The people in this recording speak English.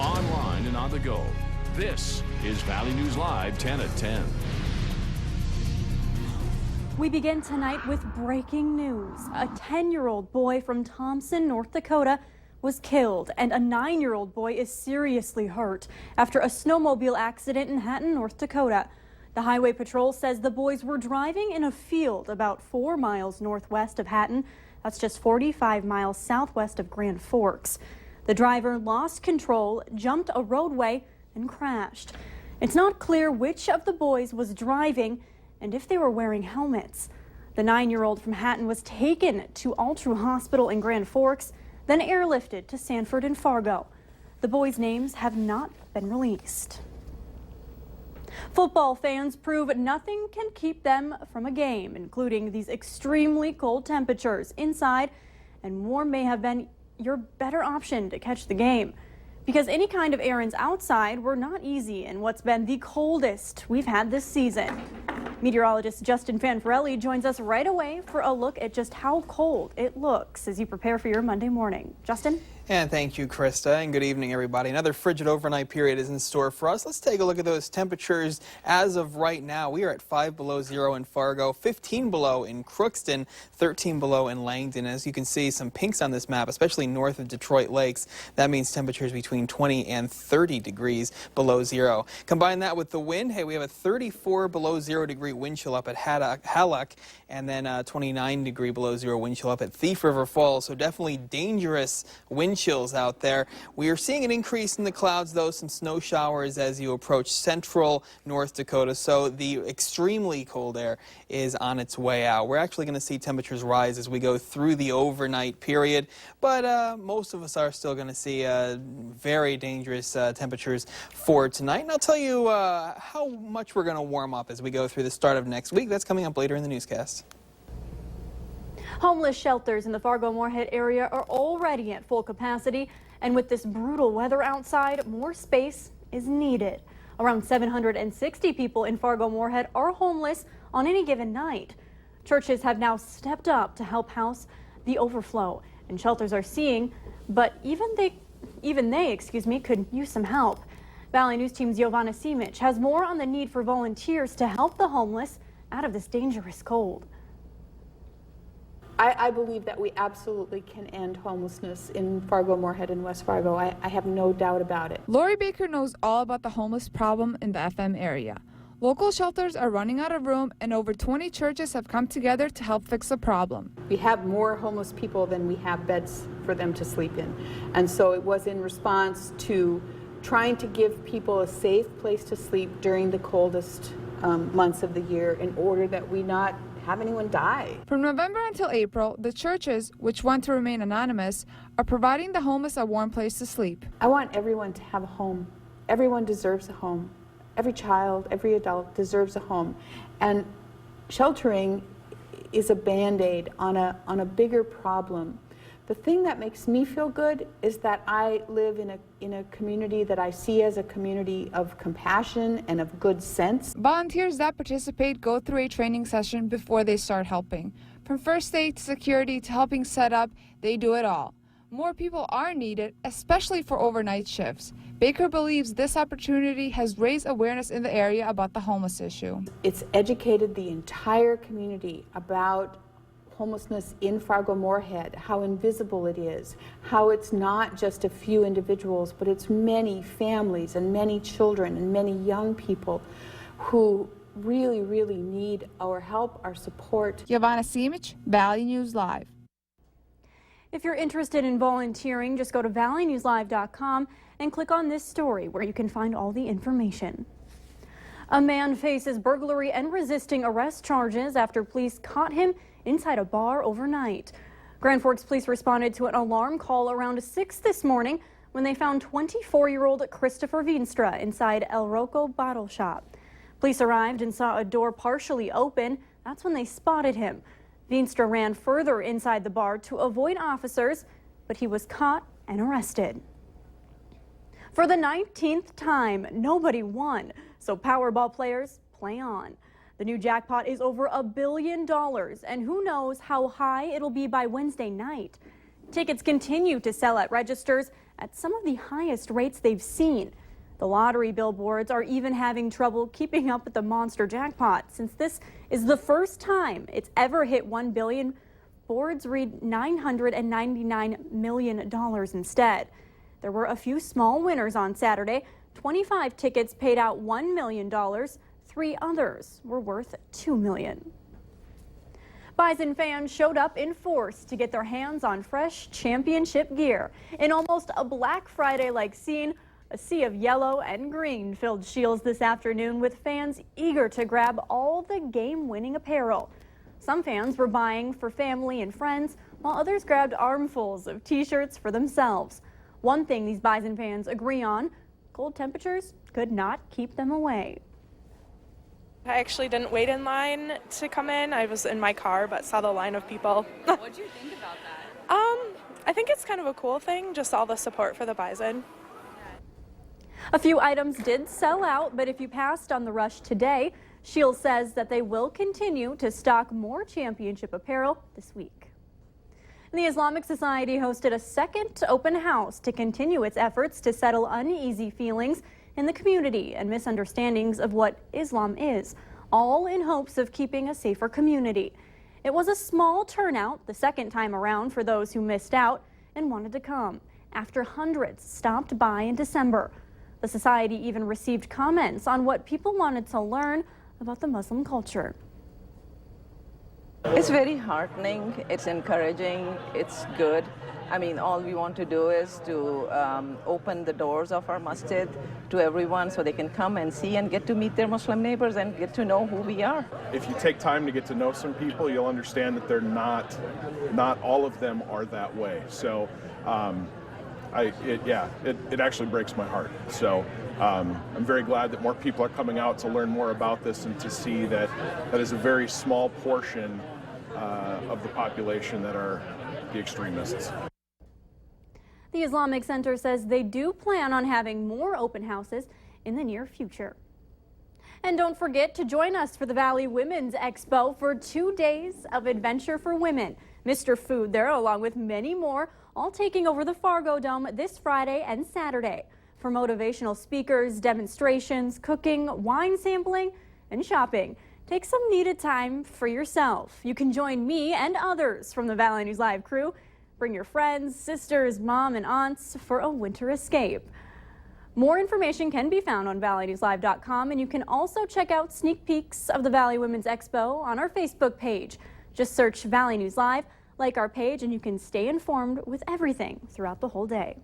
online and on the go. This is Valley News Live 10 at 10. We begin tonight with breaking news. A 10-year-old boy from Thompson, North Dakota was killed, and a 9-year-old boy is seriously hurt after a snowmobile accident in Hatton, North Dakota. The Highway Patrol says the boys were driving in a field about 4 miles northwest of Hatton. That's just 45 miles southwest of Grand Forks. The driver lost control, jumped a roadway, and crashed. It's not clear which of the boys was driving and if they were wearing helmets. The 9-year-old from Hatton was taken to Altru Hospital in Grand Forks, then airlifted to Sanford and Fargo. The boys' names have not been released. Football fans prove nothing can keep them from a game, including these extremely cold temperatures inside, and warm may have been your better option to catch the game. Because any kind of errands outside were not easy in what's been the coldest we've had this season. Meteorologist Justin Fanfarelli joins us right away for a look at just how cold it looks as you prepare for your Monday morning. Justin? And thank you, Krista, and good evening, everybody. Another frigid overnight period is in store for us. Let's take a look at those temperatures as of right now. We are at 5 below zero in Fargo, 15 below in Crookston, 13 below in Langdon. As you can see, some pinks on this map, especially north of Detroit Lakes. That means temperatures between 20 and 30 degrees below zero. Combine that with the wind. Hey, we have a 34 below 0 degree wind chill up at Hallock, and then 29 degree below zero wind chill up at Thief River Falls. So definitely dangerous wind chills out there. We are seeing an increase in the clouds, though, some snow showers as you approach central North Dakota. So the extremely cold air is on its way out. We're actually going to see temperatures rise as we go through the overnight period, but most of us are still going to see very dangerous temperatures for tonight. And I'll tell you how much we're going to warm up as we go through the start of next week. That's coming up later in the newscast. Homeless shelters in the Fargo-Moorhead area are already at full capacity, and with this brutal weather outside, more space is needed. Around 760 people in Fargo-Moorhead are homeless on any given night. Churches have now stepped up to help house the overflow, and shelters are seeing, but even they could use some help. Valley News Team's Giovanna Simic has more on the need for volunteers to help the homeless out of this dangerous cold. I believe that we absolutely can end homelessness in Fargo-Moorhead and West Fargo. I have no doubt about it. Lori Baker knows all about the homeless problem in the FM area. Local shelters are running out of room, and over 20 churches have come together to help fix the problem. We have more homeless people than we have beds for them to sleep in. And so it was in response to trying to give people a safe place to sleep during the coldest months of the year in order that we not have anyone die. From November until April, the churches, which want to remain anonymous, are providing the homeless a warm place to sleep. I want everyone to have a home. Everyone deserves a home. Every child, every adult deserves a home. And sheltering is a Band-Aid on a bigger problem. The thing that makes me feel good is that I live in a community that I see as a community of compassion and of good sense. Volunteers that participate go through a training session before they start helping. From first aid to security to helping set up, they do it all. More people are needed, especially for overnight shifts. Baker believes this opportunity has raised awareness in the area about the homeless issue. It's educated the entire community about homelessness in Fargo-Moorhead, how invisible it is, how it's not just a few individuals, but it's many families and many children and many young people who really, really need our help, our support. Giovanna Simic, Valley News Live. If you're interested in volunteering, just go to valleynewslive.com and click on this story where you can find all the information. A man faces burglary and resisting arrest charges after police caught him inside a bar overnight. Grand Forks police responded to an alarm call around 6 this morning when they found 24-year-old Christopher Veenstra inside El Rocco Bottle Shop. Police arrived and saw a door partially open. That's when they spotted him. Veenstra ran further inside the bar to avoid officers, but he was caught and arrested. For the 19th time, nobody won, so Powerball players play on. The new jackpot is over $1 billion, and who knows how high it'll be by Wednesday night. Tickets continue to sell at registers at some of the highest rates they've seen. The lottery billboards are even having trouble keeping up with the monster jackpot. Since this is the first time it's ever hit $1 billion, boards read $999 million instead. There were a few small winners on Saturday. 25 tickets paid out $1 million. 3 others were worth $2 million. Bison fans showed up in force to get their hands on fresh championship gear. In almost a Black Friday-like scene, a sea of yellow and green filled Shields this afternoon with fans eager to grab all the game-winning apparel. Some fans were buying for family and friends, while others grabbed armfuls of t-shirts for themselves. One thing these Bison fans agree on, cold temperatures could not keep them away. I actually didn't wait in line to come in. I was in my car, but saw the line of people. What did you think about that? I think it's kind of a cool thing, just all the support for the Bison. A few items did sell out, but if you passed on the rush today, Shields says that they will continue to stock more championship apparel this week. The Islamic Society hosted a second open house to continue its efforts to settle uneasy feelings in the community and misunderstandings of what Islam is, all in hopes of keeping a safer community. It was a small turnout the second time around for those who missed out and wanted to come, after hundreds stopped by in December. The society even received comments on what people wanted to learn about the Muslim culture. It's very heartening, it's encouraging, it's good. I mean, all we want to do is to open the doors of our masjid to everyone so they can come and see and get to meet their Muslim neighbors and get to know who we are. If you take time to get to know some people, you'll understand that they're not all of them are that way. So it actually breaks my heart. So I'm very glad that more people are coming out to learn more about this and to see that is a very small portion of the population that are the extremists. The Islamic Center says they do plan on having more open houses in the near future. And don't forget to join us for the Valley Women's Expo for 2 days of adventure for women. Mr. Food there, along with many more, all taking over the Fargo Dome this Friday and Saturday for motivational speakers, demonstrations, cooking, wine sampling, and shopping. Take some needed time for yourself. You can join me and others from the Valley News Live crew. Bring your friends, sisters, mom, and aunts for a winter escape. More information can be found on valleynewslive.com, and you can also check out sneak peeks of the Valley Women's Expo on our Facebook page. Just search Valley News Live, like our page, and you can stay informed with everything throughout the whole day.